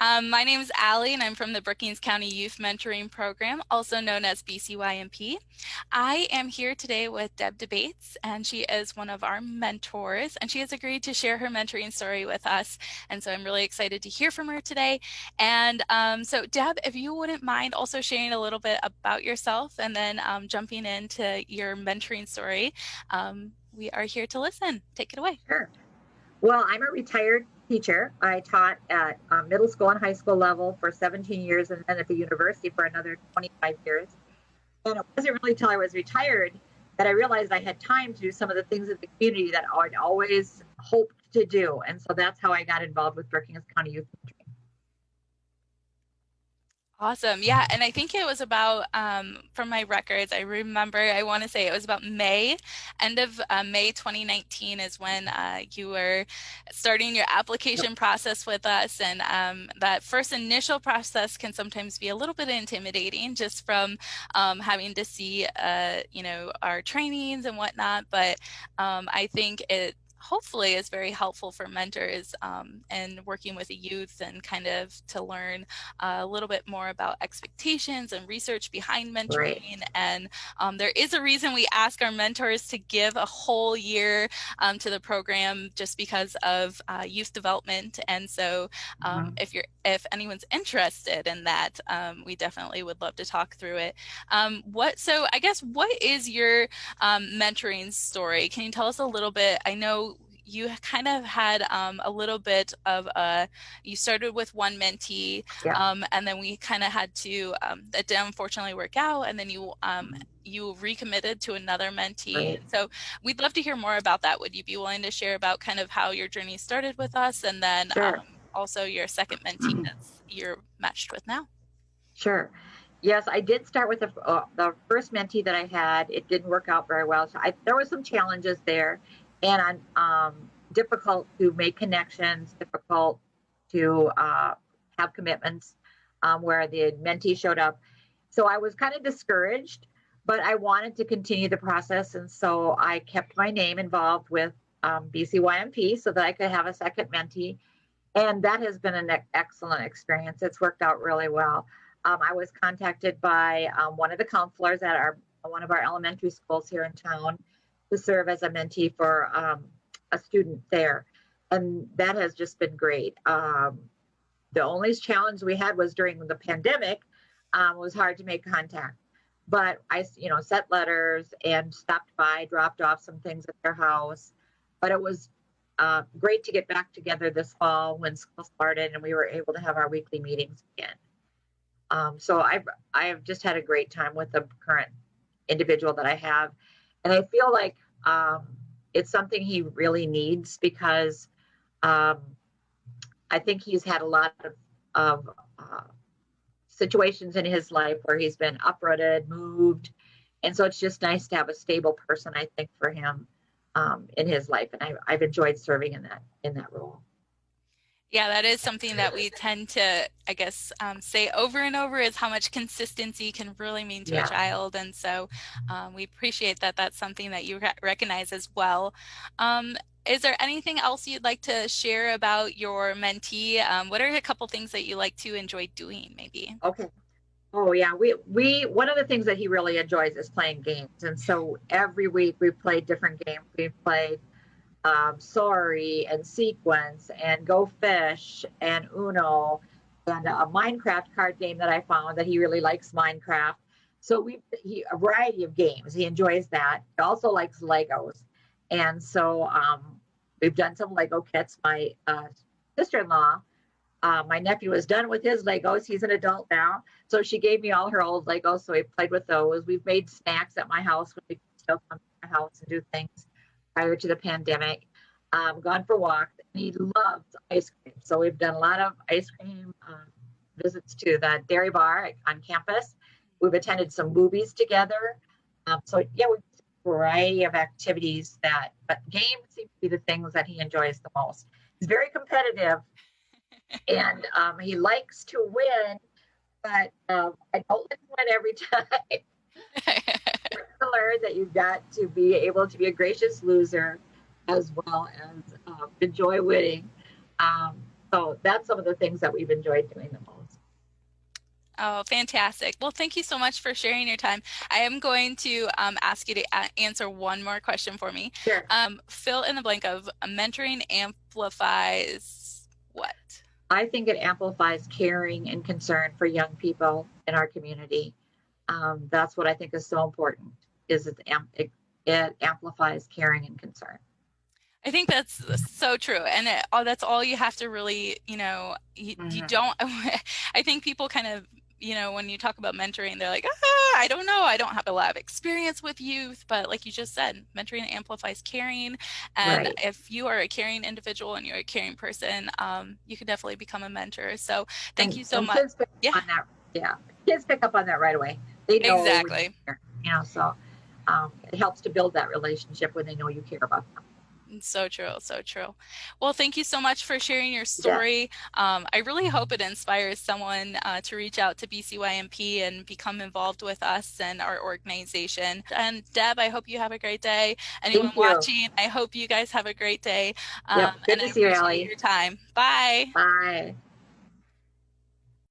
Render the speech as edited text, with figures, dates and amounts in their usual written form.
My name is Allie, and I'm from the Brookings County Youth Mentoring Program, also known as BCYMP. I am here today with Deb DeBates, and she is one of our mentors, and she has agreed to share her mentoring story with us. And so I'm really excited to hear from her today. And so, Deb, if you wouldn't mind also sharing a little bit about yourself and then jumping into your mentoring story, we are here to listen. Take it away. Sure. Well, I'm a retired teacher. I taught at middle school and high school level for 17 years and then at the university for another 25 years. And it wasn't really until I was retired that I realized I had time to do some of the things in the community that I'd always hoped to do. And so that's how I got involved with Brookings County Youth Mentoring. Awesome. Yeah. And I think it was about, from my records, I remember, I want to say it was about May, end of May 2019 is when you were starting your application process with us. And that first initial process can sometimes be a little bit intimidating just from having to see, our trainings and whatnot. But I think it hopefully is very helpful for mentors and working with the youth and kind of to learn a little bit more about expectations and research behind mentoring. Right. And there is a reason we ask our mentors to give a whole year to the program just because of youth development. And so if anyone's interested in that, we definitely would love to talk through it. So I guess what is your mentoring story? Can you tell us a little bit? I know you kind of had a little bit of you started with one mentee, and then we kind of had to, that didn't unfortunately work out, and then you recommitted to another mentee. Right. So we'd love to hear more about that. Would you be willing to share about kind of how your journey started with us, and then also your second mentee that you're matched with now? Sure. Yes, I did start with the first mentee that I had. It didn't work out very well. So there were some challenges there, and difficult to make connections, difficult to have commitments where the mentee showed up. So I was kind of discouraged, but I wanted to continue the process. And so I kept my name involved with BCYMP so that I could have a second mentee. And that has been an excellent experience. It's worked out really well. I was contacted by one of the counselors at one of our elementary schools here in town to serve as a mentee for a student there. And that has just been great. The only challenge we had was during the pandemic. It was hard to make contact. But I, sent letters and stopped by, dropped off some things at their house. But it was great to get back together this fall when school started and we were able to have our weekly meetings again. So I've just had a great time with the current individual that I have. And I feel like it's something he really needs because I think he's had a lot of situations in his life where he's been uprooted, moved. And so it's just nice to have a stable person, I think, for him in his life. And I've enjoyed serving in that role. Yeah, that is something that we tend to, I guess, say over and over is how much consistency can really mean to a child. And so we appreciate that that's something that you recognize as well. Is there anything else you'd like to share about your mentee? What are a couple things that you like to enjoy doing, maybe? Okay. Oh, yeah. We one of the things that he really enjoys is playing games. And so every week we played different games. We played Sorry and Sequence and Go Fish and Uno and a Minecraft card game that I found that he really likes Minecraft. So a variety of games. He enjoys that. He also likes Legos. And so we've done some Lego kits. My sister-in-law, my nephew is done with his Legos. He's an adult now. So she gave me all her old Legos. So we played with those. We've made snacks at my house when we still come to my house and do things prior to the pandemic. Gone for walks. And he loves ice cream. So we've done a lot of ice cream visits to the dairy bar on campus. We've attended some movies together. So yeah, we've a variety of activities but games seem to be the things that he enjoys the most. He's very competitive and he likes to win, but I don't let him win every time. To learn that you've got to be able to be a gracious loser as well as enjoy winning. So that's some of the things that we've enjoyed doing the most. Oh, fantastic. Well, thank you so much for sharing your time. I am going to ask you to answer one more question for me. Sure. Fill in the blank of mentoring amplifies what? I think it amplifies caring and concern for young people in our community. That's what I think is so important. Is it amplifies caring and concern. I think that's so true. And that's all you have to really, you Mm-hmm. don't, I think people kind of, when you talk about mentoring, they're like, I don't know. I don't have a lot of experience with youth. But like you just said, mentoring amplifies caring. And Right. if you are a caring individual and you're a caring person, you can definitely become a mentor. So thank And you so much. kids pick Yeah, up on that. Yeah, kids pick up on that right away. They know when you exactly. care. So it helps to build that relationship when they know you care about them. So true, so true. Well, thank you so much for sharing your Yeah. story. I really hope it inspires someone to reach out to BCYMP and become involved with us and our organization. And Deb, I hope you have a great day. Anyone Thank you. watching, I hope you guys have a great day. Yep. Good And to I see you, appreciate Allie. your time. Bye. Bye.